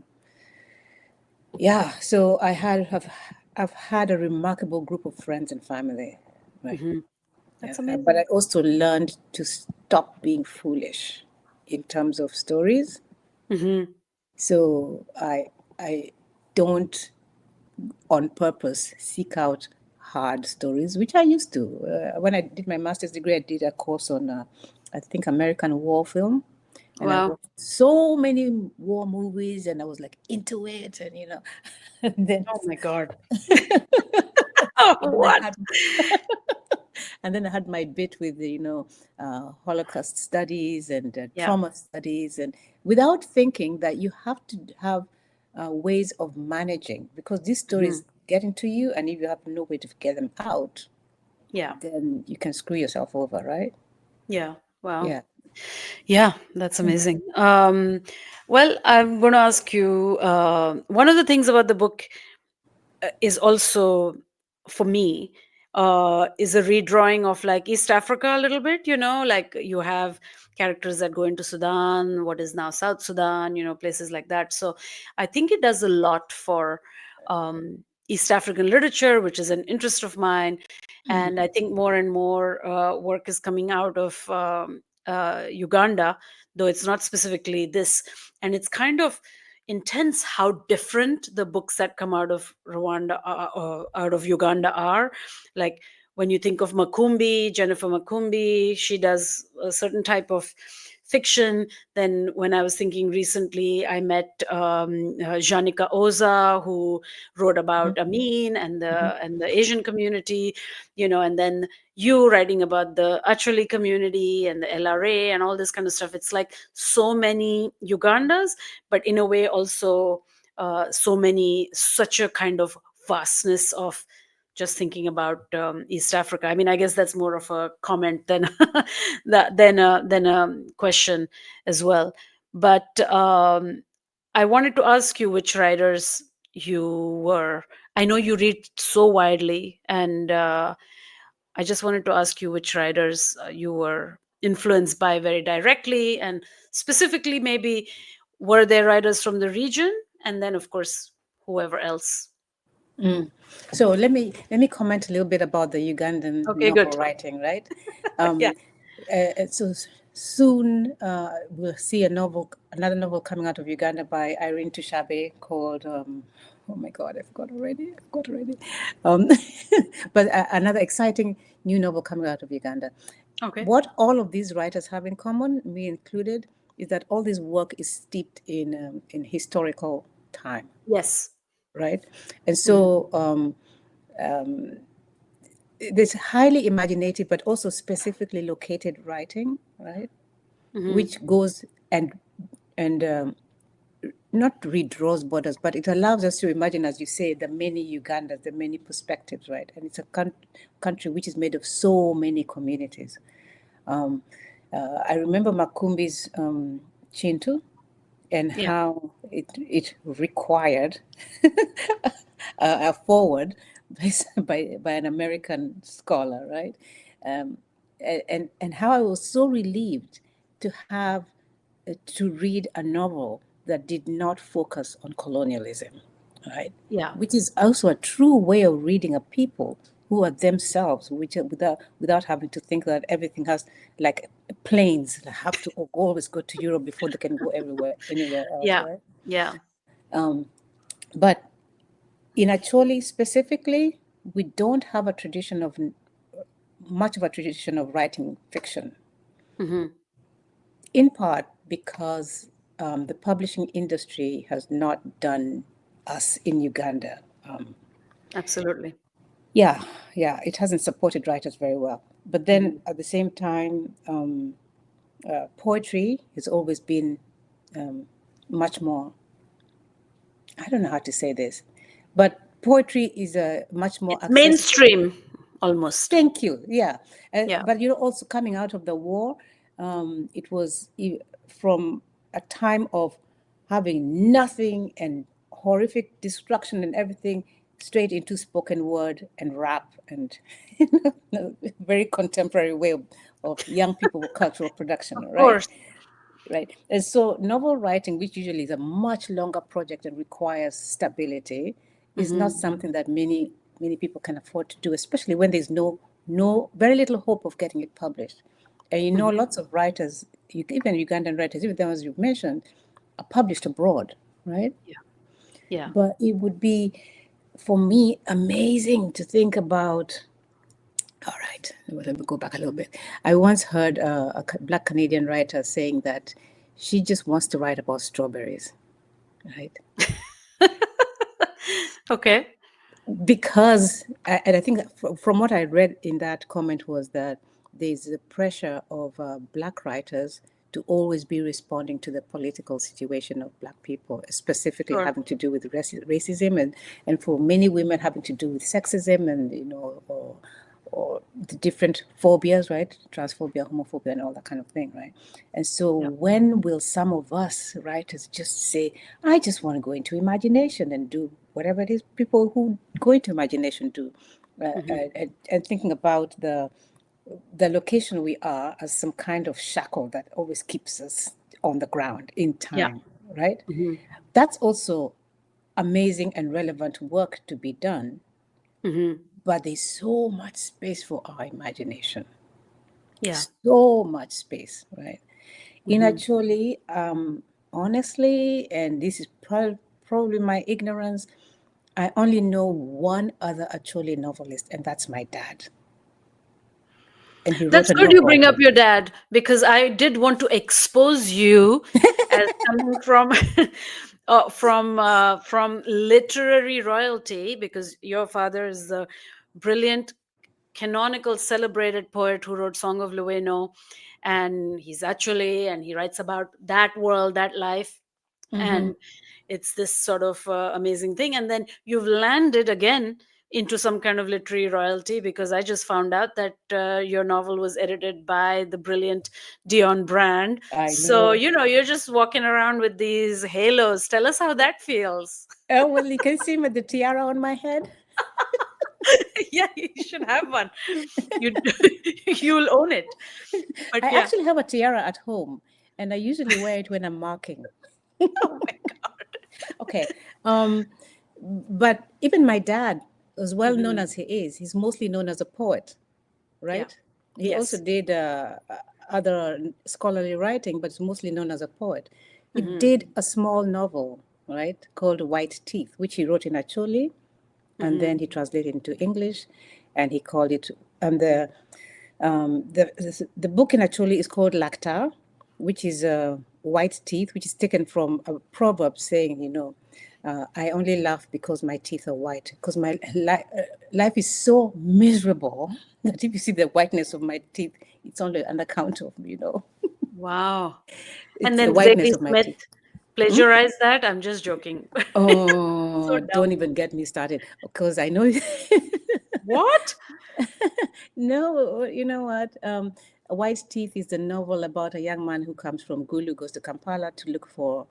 Yeah. So I've had a remarkable group of friends and family, right?
Mm-hmm.
Yeah.
That's
But I
amazing.
also learned to stop being foolish in terms of stories.
Mm-hmm.
So I don't on purpose seek out hard stories, which I used to. When I did my master's degree, I did a course on, I think, American war film. And I
Wow.
watched so many war movies and I was like into it. And, and then,
Oh my God. Oh,
and then I
what?
had, and then I had my bit with the, Holocaust studies and
Yeah.
trauma studies, and without thinking that you have to have ways of managing because these
Mm-hmm.
stories get into you, and if you have no way to get them out,
Yeah.
then you can screw yourself over, right?
Yeah. Wow.
Yeah.
Yeah, that's amazing. Well, I'm going to ask you, one of the things about the book is also, for me, is a redrawing of like East Africa a little bit. Like you have characters that go into Sudan, what is now South Sudan, places like that. So I think it does a lot for East African literature, which is an interest of mine. And I think more and more work is coming out of Uganda, though it's not specifically this. And it's kind of intense how different the books that come out of Rwanda, out of Uganda are. Like when you think of Makumbi, Jennifer Makumbi, she does a certain type of fiction. Then when I was thinking recently, I met Janika Oza, who wrote about Amin and
Mhm.
the Asian community, and then you writing about the Acholi community and the LRA and all this kind of stuff. It's like so many Ugandas, but in a way also such a kind of vastness of just thinking about East Africa. I mean, I guess that's more of a comment than than a question as well. But I wanted to ask you which writers you were. I know you read so widely, and I just wanted to ask you which writers you were influenced by very directly, and specifically, maybe were there writers from the region, and then, of course, whoever else.
So let me comment a little bit about the Ugandan
Okay,
novel
good.
writing, right?
Yeah.
Soon we'll see another novel coming out of Uganda by Irene Tushabe called oh my God, I forgot already. I forgot already. Um, but another exciting new novel coming out of Uganda.
Okay.
What all of these writers have in common, me included, is that all this work is steeped in historical time,
Yes.
right? And
Hmm.
so there's highly imaginative but also specifically located writing, right?
Hmm.
Which goes and not redraws borders, but it allows us to imagine, as you say, the many Ugandas, the many perspectives, right? And it's a country which is made of so many communities. Um, I remember Makumbi's Chintu, and
Yeah.
how it required a forward by an American scholar, right? Um, and how I was so relieved to have to read a novel that did not focus on colonialism, right?
Yeah.
Which is also a true way of reading a people who are themselves, which are without having to think that everything has like planes that have to always go to Europe before they can go anywhere else,
Yeah.
right?
Yeah.
But in Acholi specifically, we don't have a tradition of much of a tradition of writing fiction,
Hmm.
in part because the publishing industry has not done us in Uganda.
Absolutely.
Yeah, yeah, it hasn't supported writers very well. But then
Hmm.
at the same time, poetry has always been much more, I don't know how to say this, but poetry is a much more
It's
accessible.
mainstream almost.
Thank you. Yeah.
Yeah.
But you're also coming out of the war. It was from a time of having nothing and horrific destruction and everything straight into spoken word and rap and very contemporary way of young people cultural production,
Of
right?
course.
Right. And so novel writing, which usually is a much longer project and requires stability, is not
Hmm.
something that many people can afford to do, especially when there's no very little hope of getting it published. And
Hmm.
lots of writers, even Ugandan writers, even the ones you've mentioned, are published abroad, right?
Yeah. Yeah.
But it would be, for me, amazing to think about. All right, let me go back a little bit. I once heard a Black Canadian writer saying that she just wants to write about strawberries, right?
Okay.
Because, and I think from what I read in that comment was that there's a pressure of Black writers to always be responding to the political situation of Black people, specifically
Sure.
having to do with racism, and for many women having to do with sexism and, or the different phobias, right? Transphobia, homophobia, and all that kind of thing, right? And so,
Yeah.
when will some of us writers just say, I just want to go into imagination and do whatever it is people who go into imagination do?
Hmm.
And thinking about the location we are as some kind of shackle that always keeps us on the ground in
Yeah.
time, right?
Hmm.
That's also amazing and relevant work to be done,
Hmm.
but there's so much space for our imagination,
Yeah.
so much space, right? In
Hmm.
actually, honestly, and this is probably my ignorance, I only know one other actually novelist, and that's my dad. And he wrote
That's
a
good you bring
novel.
up your dad because I did want to expose you as coming from from literary royalty because your father is the brilliant canonical celebrated poet who wrote Song of Lueno, and he writes about that world, that life,
Mm-hmm.
and it's this sort of amazing thing. And then you've landed again into some kind of literary royalty because I just found out that your novel was edited by the brilliant Dion Brand.
I
So
know.
you're just walking around with these halos. Tell us how that feels.
Oh, well, you can see with the tiara on my head.
Yeah, you should have one. You you'll own it. But
I
yeah.
actually have a tiara at home, and I usually wear it when I'm marking.
Oh my god.
Okay. Um, But even my dad, as well known
Mm-hmm.
as he is, he's mostly known as a poet,
Yeah.
right? He also
Yes.
did other scholarly writing, but is mostly known as a poet. He
Mm-hmm.
did a small novel, right, called White Teeth, which he wrote in Acholi, and
Mm-hmm.
then he translated into English, and he called it. And the book in Acholi is called Lactar, which is white teeth, which is taken from a proverb saying, I only laugh because my teeth are white, because my life is so miserable that if you see the whiteness of my teeth, it's only on account of,
Wow. And
it's the
then
whiteness
Zadie
of my
Smith
teeth. Hmm?
plagiarized that. I'm just joking. So
Oh, don't
dumb.
even get me started, because I know.
What?
No, you know what? White Teeth is a novel about a young man who comes from Gulu, goes to Kampala to look for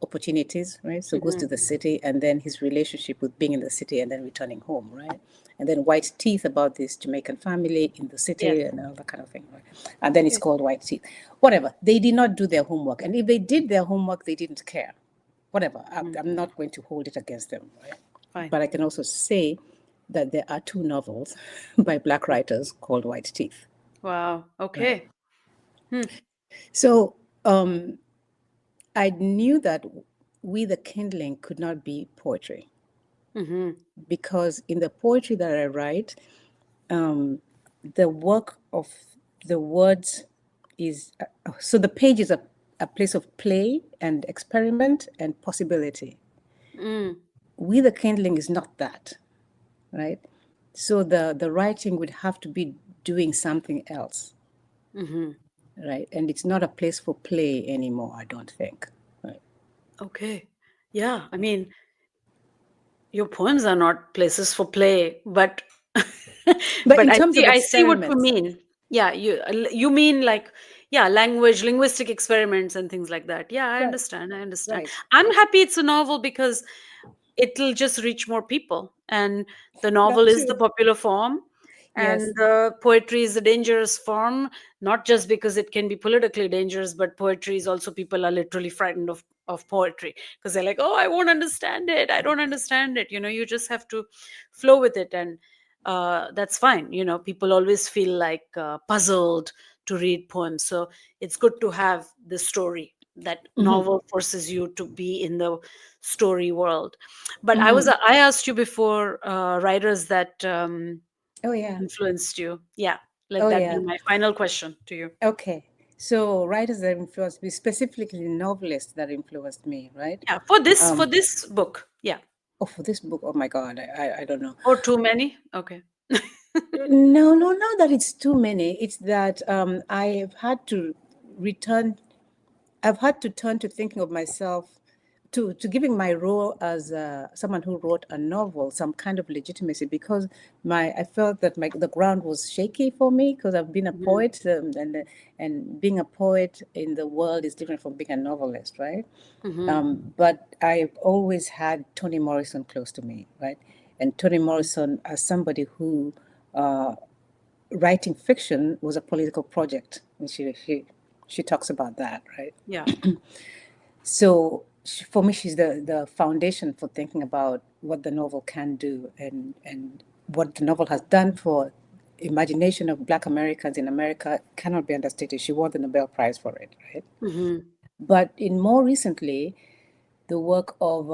opportunities, right? So goes
Mm-hmm.
to the city, and then his relationship with being in the city and then returning home, right? And then White Teeth about this Jamaican family in the
Yes.
city and all that kind of thing, right? And then it's
Yes.
called White Teeth. Whatever. They did not do their homework. And if they did their homework, they didn't care. Whatever.
Mm,
I'm not going to hold it against them, right?
fine.
But I can also say that there are two novels by Black writers called White Teeth,
Wow.
right?
Okay. Hmm.
So I knew that We the Kindling could not be poetry,
Mm-hmm.
because in the poetry that I write, the work of the words is so the page is a place of play and experiment and possibility.
Mm.
We the Kindling is not that, right? So the writing would have to be doing something else,
Mm-hmm.
right? And it's not a place for play anymore, I don't think. Right?
Okay. Yeah. I mean, your poems are not places for play, but
But
but
in
I
terms
see
of
I see what you
experiments,
mean. Yeah, you mean like, yeah, linguistic experiments and things like that. Yeah, I
right,
understand. I understand.
right.
I'm happy it's a novel because it'll just reach more people, and the novel
That
is the
too.
popular form, and
Yes.
the poetry is a dangerous form, not just because it can be politically dangerous, but poetry is also, people are literally frightened of poetry because they're like, oh, I won't understand it, I don't understand it. You just have to flow with it, and that's fine. People always feel like puzzled to read poems, so it's good to have the story. That
Hmm.
novel forces you to be in the story world. But
Hmm.
I asked you before, writers that
Oh yeah.
influenced you. Yeah, let
Oh
that be
yeah.
my final question to you.
Okay. So writers that influenced me, specifically novelists that influenced me, right?
Yeah, for this
Um,
book. Yeah.
oh, for this book, oh my God, I don't know.
Or too many. Okay.
No, no, not that it's too many. It's that return I've had to turn to thinking of myself, to giving my role as someone who wrote a novel some kind of legitimacy, because I felt that the ground was shaky for me, because I've been a
Mhm.
poet, and being a poet in the world is different from being a novelist, right?
Mhm.
But I've always had Toni Morrison close to me, right? And Toni Morrison, as somebody who writing fiction was a political project, and she talks about that, right?
Yeah.
So for me, she's the foundation for thinking about what the novel can do, and what the novel has done for imagination of Black Americans in America cannot be understated. She won the Nobel Prize for it, right?
Mhm.
But in more recently, the work of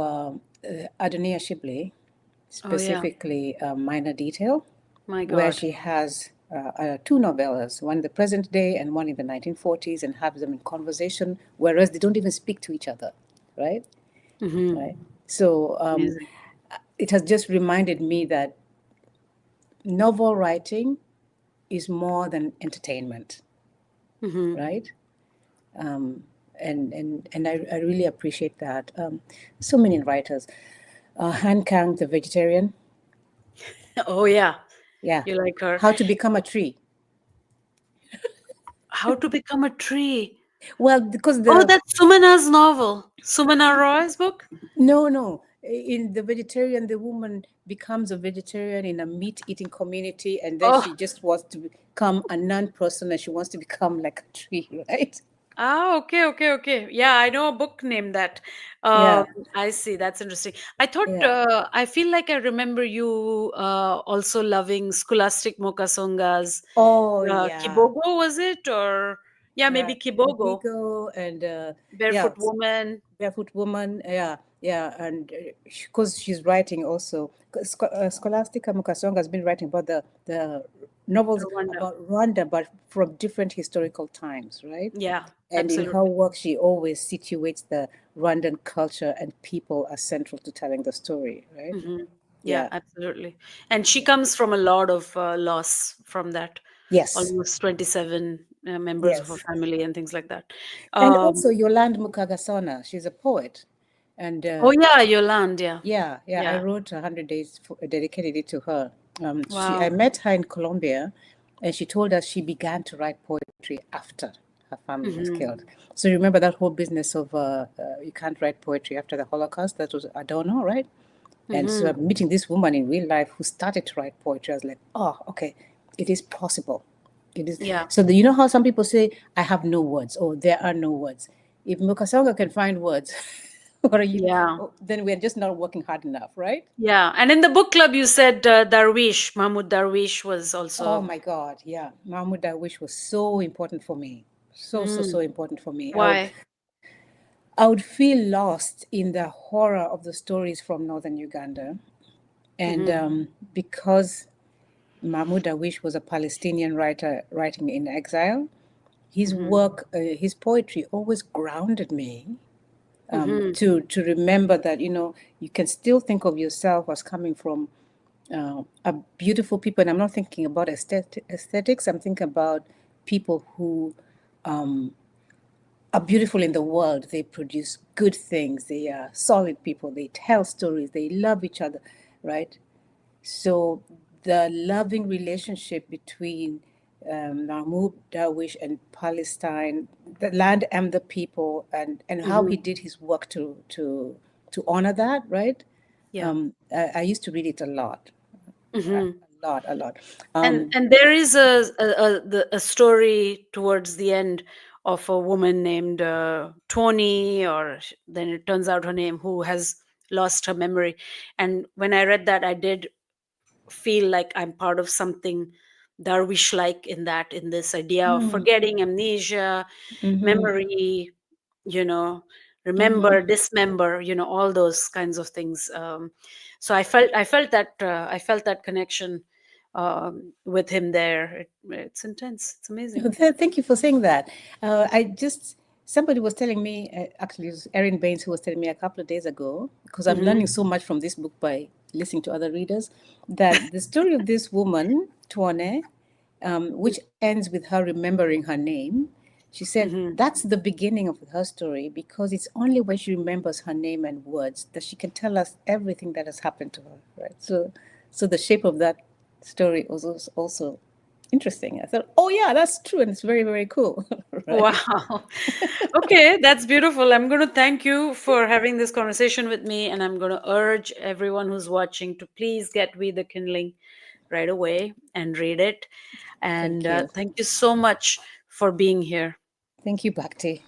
Adoniya Shibley,
Oh yeah.
specifically Minor Detail,
My
where
God.
she has two novellas, one in the present day and one in the 1940s, and have them in conversation, whereas they don't even speak to each other, right?
Mhm.
Right. So
Amazing.
it has just reminded me that novel writing is more than entertainment,
Mhm.
right? And I really appreciate that. So many writers. Han Kang, the vegetarian,
Oh yeah.
yeah.
You like her.
How to Become a Tree.
How to Become a Tree.
Well, because
Oh,
the
that's Sumana's novel. Sumana Roy's book?
no, in the vegetarian, the woman becomes a vegetarian in a meat-eating community, and then
Oh,
she just wants to become a non-person, and she wants to become like a tree, right?
Ah, okay, okay, okay. Yeah, I know a book named that. Um,
Yeah,
I see. That's interesting. I thought,
yeah.
I feel like I remember you also loving Scholastic Mokasonga's
Oh yeah,
Kibogo, was it? Or, yeah, maybe
right.
Kibogo,
Indigo and yeah,
Barefoot Woman.
Barefoot Woman. Yeah, yeah, and because she's writing also. Scholastica Mukasonga has been writing about the novels
Rwanda.
about Rwanda, but from different historical times, right?
Yeah,
And in her
absolutely.
work, she always situates the Rwandan culture and people as central to telling the story, right?
Hmm. Yeah,
Yeah.
absolutely. And she comes from a lot of loss from that,
Yes.
almost 27 members of her
Yes.
family and things like that.
And
Um,
also Yolande Mukagasona, she's a poet. And
oh, yeah, Yolande. Yeah.
yeah, yeah, I
Yeah.
wrote 100 days dedicated it to her. I
Wow.
met her in Colombia, and she told us she began to write poetry after her family was
Hmm.
killed. So you remember that whole business of you can't write poetry after the Holocaust? That was Adorno, right? And so
Hmm.
meeting this woman in real life who started to write poetry, I was like, oh, okay, it is possible. It is.
Yeah.
So you know how some people say, I have no words, or there are no words. If Mukasonga can find words, or you,
Yeah.
then we're just not working hard enough, right?
Yeah. And in the book club, you said Darwish, Mahmoud Darwish was
Oh
also.
my God, yeah. Mahmoud Darwish was so important for me. So, so, so
Mm.
important for me.
Why?
I would feel lost in the horror of the stories from northern Uganda. And
Hmm.
because Mahmoud Darwish was a Palestinian writer writing in exile, his
Hmm.
work, his poetry always grounded me
Hmm.
to remember that, you can still think of yourself as coming from a beautiful people. And I'm not thinking about aesthetics. I'm thinking about people who are beautiful in the world. They produce good things. They are solid people. They tell stories. They love each other, right? So the loving relationship between Mahmoud Darwish and Palestine, the land and the people, and how he
Hmm.
did his work to honor that, right?
Yeah.
I used to read it a lot,
Hmm.
a lot, a lot.
And there is a story towards the end of a woman named Tony, or then it turns out her name, who has lost her memory. And when I read that, I did feel like I'm part of something Darwish like in this idea of
Mm,
forgetting, amnesia,
mm-hmm,
memory, you know,
mm-hmm.
remember, dismember, all those kinds of things. So I felt that connection with him there. It's intense. It's amazing.
Thank you for saying that. Somebody was telling me, actually, it was Erin Baines who was telling me a couple of days ago, because I'm
Hmm.
learning so much from this book by listening to other readers, that the story of this woman, Tuone, which ends with her remembering her name, she said
Hmm.
that's the beginning of her story because it's only when she remembers her name and words that she can tell us everything that has happened to her, right? So the shape of that story was also interesting. I thought, oh yeah, that's true, and it's very, very cool, right?
Wow. Okay, that's beautiful. I'm going to thank you for having this conversation with me, and I'm going to urge everyone who's watching to please get We the Kindling right away and read it. And
Thank you.
thank you so much for being here.
Thank you, Bhakti.